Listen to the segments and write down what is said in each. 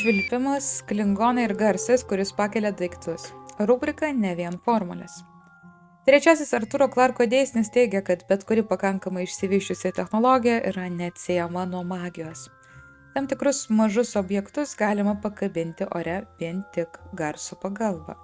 Švilpimas, klingonai ir garsas, kuris pakelia daiktus. Rubrika ne vien formulės. Trečiasis Arturo Clarko dėsnis teigia, kad bet kuri pakankamai išsivyščiusi technologija yra neatsiejama nuo magijos. Tam tikrus mažus objektus galima pakabinti ore vien tik garso pagalba.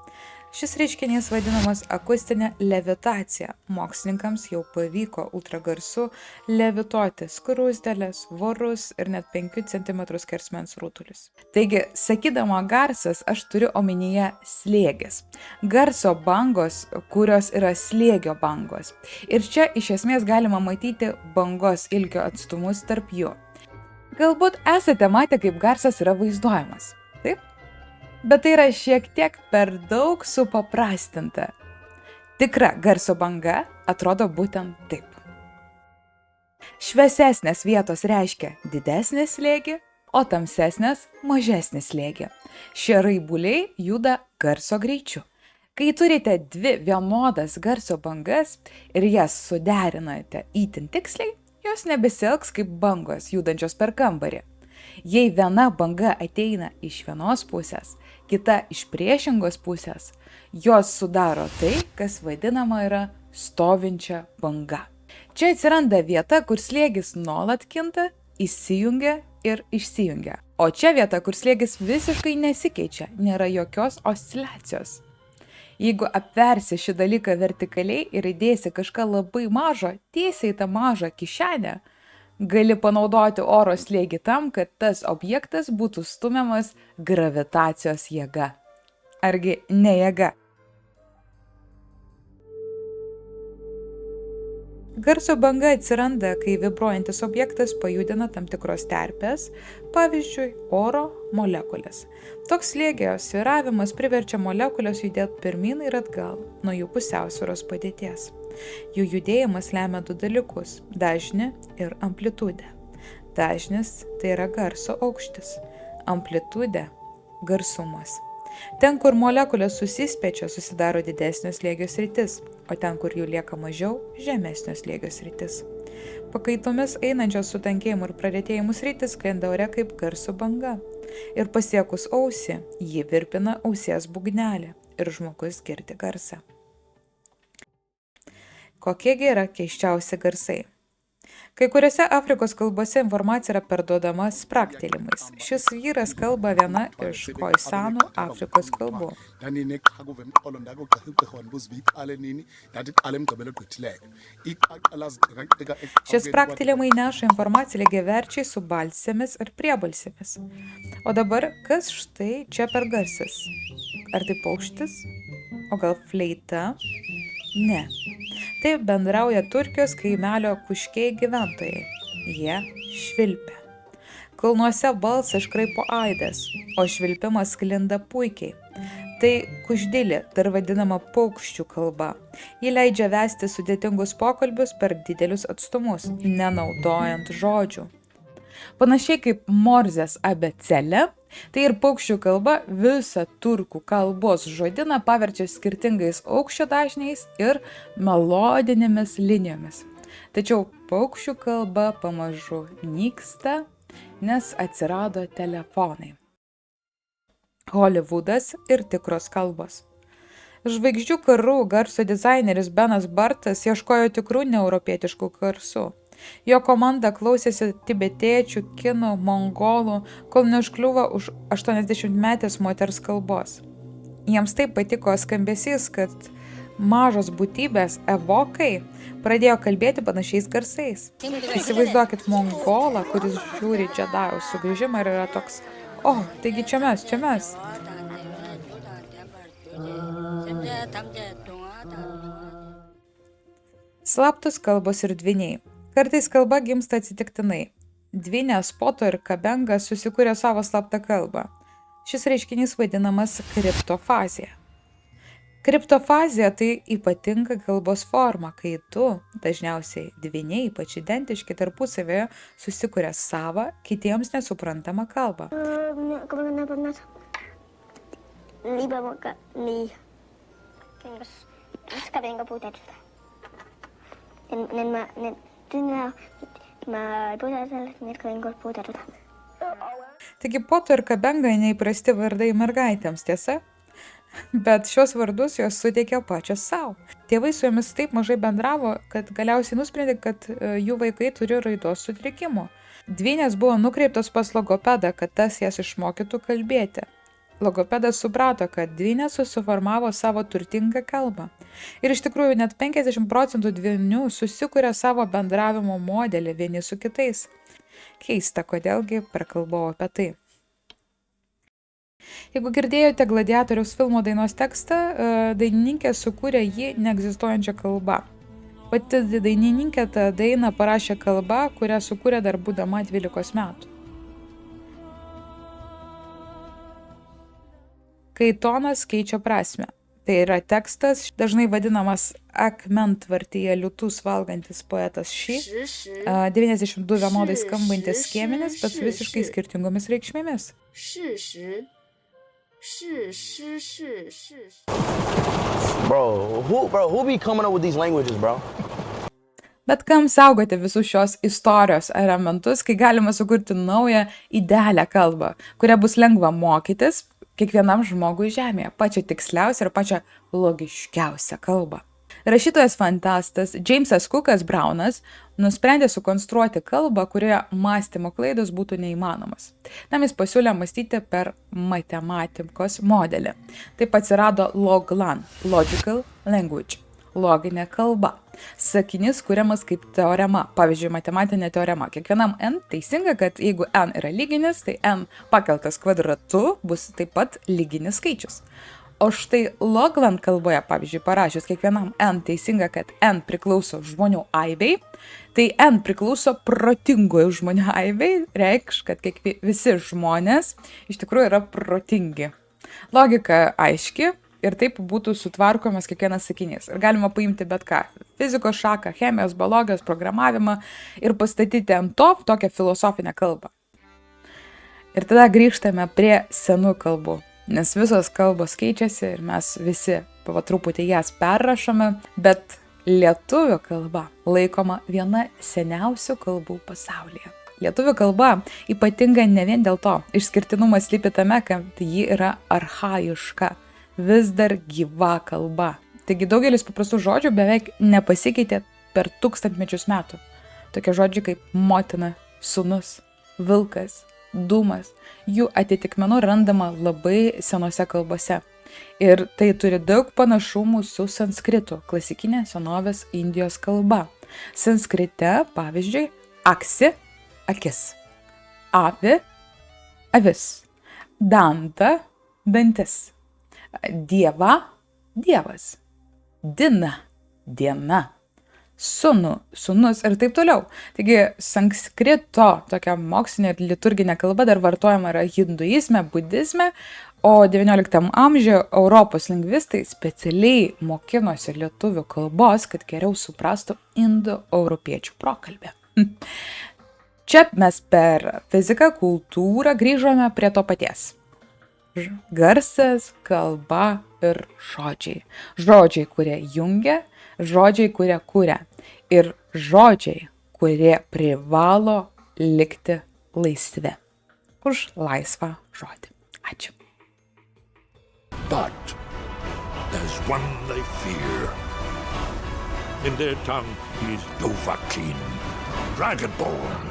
Šis reiškinys vadinamas akustinė levitacija. Mokslininkams jau pavyko ultragarsu levituoti skruzdėles, vorus ir net 5 cm skersmens rutulius. Taigi, sakydama garsas, aš turiu omenyje slėgis. Garso bangos, kurios yra slėgio bangos. Ir čia iš esmės galima matyti bangos ilgio atstumus tarp jų. Galbūt esate matę, kaip garsas yra vaizduojamas. Taip? Bet tai yra šiek tiek per daug supaprastinta. Tikra garso banga atrodo būtent taip. Šviesesnės vietos reiškia didesnį slėgį, o tamsesnės mažesnį slėgį. Šie raibuliai juda garso greičiu. Kai turite dvi vienodas garso bangas ir jas suderinate itin tiksliai, jos nebesielgs kaip bangos judančios per kambarį. Jei viena banga ateina iš vienos pusės, kita iš priešingos pusės, jos sudaro tai, kas vadinama yra stovinčia banga. Čia atsiranda vieta, kur slėgis nuolat kinta, įsijungia ir išsijungia. O čia vieta, kur slėgis visiškai nesikeičia, nėra jokios osciliacijos. Jeigu apversi šį dalyką vertikaliai ir įdėsi kažką labai mažo, tiesiai į tą mažą kišenę, gali panaudoti oro slėgį tam, kad tas objektas būtų stumiamas gravitacijos jėga. Argi ne jėga? Garso banga atsiranda, kai vibruojantis objektas pajudina tam tikros terpės, pavyzdžiui, oro molekulės. Toks slėgio svyravimas priverčia molekulės judėti pirmyn ir atgal nuo jų pusiausvyros padėties. Jų judėjimas lemia du dalykus – dažnį ir amplitudę. Dažnis – tai yra garso aukštis, amplitudė – garsumas. Ten, kur molekulės susispiečia, susidaro didesnio slėgio sritis, o ten, kur jų lieka mažiau, žemesnio slėgio sritis. Pakaitomis einančios sutankėjimų ir praretėjimų sritis sklenda ore kaip garso banga. Ir pasiekus ausį, ji virpina ausies būgnelį ir žmogus girdi garsą. Kokiegi yra keisčiausi garsai? Kai kuriuose Afrikos kalbose informacija yra perduodama spraktelimais. Šis vyras kalba viena iš Khoisanų Afrikos kalbų. Šie spraktelimai neša informaciją lygiaverčiai su balsėmis ir priebalsėmis. O dabar, kas štai čia per garsas? Ar tai paukštis? O gal fleita? Ne. Taip bendrauja Turkijos kaimelio kuškiai gyventojai. Jie švilpia. Kalnuose balsą iškraipo aidas, o švilpimas sklinda puikiai. Tai kuždilė, dar vadinama paukščių kalba. Ji leidžia vesti sudėtingus pokalbius per didelius atstumus, nenaudojant žodžių. Panašiai kaip Morzės abėcėlė, tai ir paukščių kalba visą turkų kalbos žodyną paverčia skirtingais aukščio dažniais ir melodinėmis linijomis. Tačiau paukščių kalba pamažu nyksta, nes atsirado telefonai. Holivudas ir tikros kalbos. Žvaigždžių karų garso dizaineris Benas Bartas ieškojo tikrų neeuropietiškų garsų. Jo komanda klausėsi tibetiečių, kinų, mongolų, kol neužkliuvo už 80-metės moters kalbos. Jiems taip patiko skambesys, kad mažos būtybės evokai pradėjo kalbėti panašiais garsais. Įsivaizduokit mongolą, kuris žiūri džedajaus sugrįžimą ir yra toks, taigi čia mes. Slaptos kalbos ir dvyniai. Kartais kalba gimsta atsitiktinai. Dvynė, Spoto ir Kabenga susikūrė savo slaptą kalbą. Šis reiškinys vadinamas kriptofazija. Kriptofazija tai ypatinga kalbos forma, kai du, dažniausiai dvyniai, ypač identiški tarpusavėje, susikuria savą, kitiems nesuprantamą kalbą. Taigi Poto ir Kabenga neįprasti vardai mergaitėms, tiesa? Bet šios vardus jos suteikė pačios savo. Tėvai su jomis taip mažai bendravo, kad galiausiai nusprendė, kad jų vaikai turi raidos sutrikimų. Dvynės buvo nukreiptos pas logopedą, kad tas jas išmokytų kalbėti. Logopedas suprato, kad dvynės susiformavo savo turtingą kalbą. Ir iš tikrųjų net 50% dvynių susikuria savo bendravimo modelį vieni su kitais. Keista, kodėlgi prakalbau apie tai. Jeigu girdėjote Gladiatoriaus filmo dainos tekstą, dainininkė sukūrė jį neegzistuojančią kalbą. Pati dainininkė tą dainą parašė kalba, kurią sukūrė dar būdama 12 metų. Kai tonas keičia prasmę. Tai yra tekstas, dažnai vadinamas akmentvartyje liūtus valgantis poetas Ši, 92 vienodai skambantis skiemenis, bet su visiškai skirtingomis reikšmėmis. Bro, who be coming up with these languages, bro? Bet kam saugoti visus šios istorijos elementus, kai galima sukurti naują idealią kalbą, kurią bus lengva mokytis kiekvienam žmogui žemėje, pačią tiksliausią ir pačią logiškiausią kalbą. Rašytojas fantastas Jamesas Cookas Brownas nusprendė sukonstruoti kalbą, kurioje mąstymo klaidos būtų neįmanomas. Tam jis pasiūlė mąstyti per matematikos modelį. Taip atsirado LOGLAN – Logical Language – loginė kalba. Sakinys kuriamas kaip teorema, pavyzdžiui, matematinė teorema. Kiekvienam n teisinga, kad jeigu n yra lyginis, tai n pakeltas kvadratu bus taip pat lyginis skaičius. O štai LOGLAN kalboje, pavyzdžiui, parašius kiekvienam n teisinga, kad n priklauso žmonių aibei, tai n priklauso protingųjų žmonių aibei, reikš, kad visi žmonės iš tikrųjų yra protingi. Logika aiški ir taip būtų sutvarkomas kiekvienas sakinys. Ir galima paimti bet ką – fizikos šaką, chemijos, biologijos, programavimą ir pastatyti ant to tokią filosofinę kalbą. Ir tada grįžtame prie senų kalbų. Nes visos kalbos keičiasi ir mes visi po truputį jas perrašome, bet lietuvių kalba laikoma viena seniausių kalbų pasaulyje. Lietuvių kalba ypatinga ne vien dėl to, išskirtinumas slypi tame, kad ji yra archaiška, vis dar gyva kalba. Taigi daugelis paprastų žodžių beveik nepasikeitė per tūkstantmečius metų. Tokie žodžiai kaip motina, sūnus, vilkas, dūmas, jų atitikmenų randama labai senose kalbose. Ir tai turi daug panašumų su sanskritu, klasikinė senovės Indijos kalba. Sanskrite, pavyzdžiui, aksi – akis, avi – avis, danta – dantis, dieva – dievas, dina – diena, sūnų, sūnus ir taip toliau. Taigi sanskrito tokia mokslinė ir liturginė kalba dar vartojama yra hinduizme, budizme, o XIX amžiuje Europos lingvistai specialiai mokinosi lietuvių kalbos, kad geriau suprastų indoeuropiečių prokalbę. Čia mes per fiziką, kultūrą grįžome prie to paties. Garsas, kalba ir žodžiai. Žodžiai, kurie jungia, žodžiai, kurie kuria. Ir žodžiai, kurie privalo likti laisvi. Už laisvą žodį. Ačiū. But there's one they fear. In their tongue, he's Dovahkiin, Dragonborn.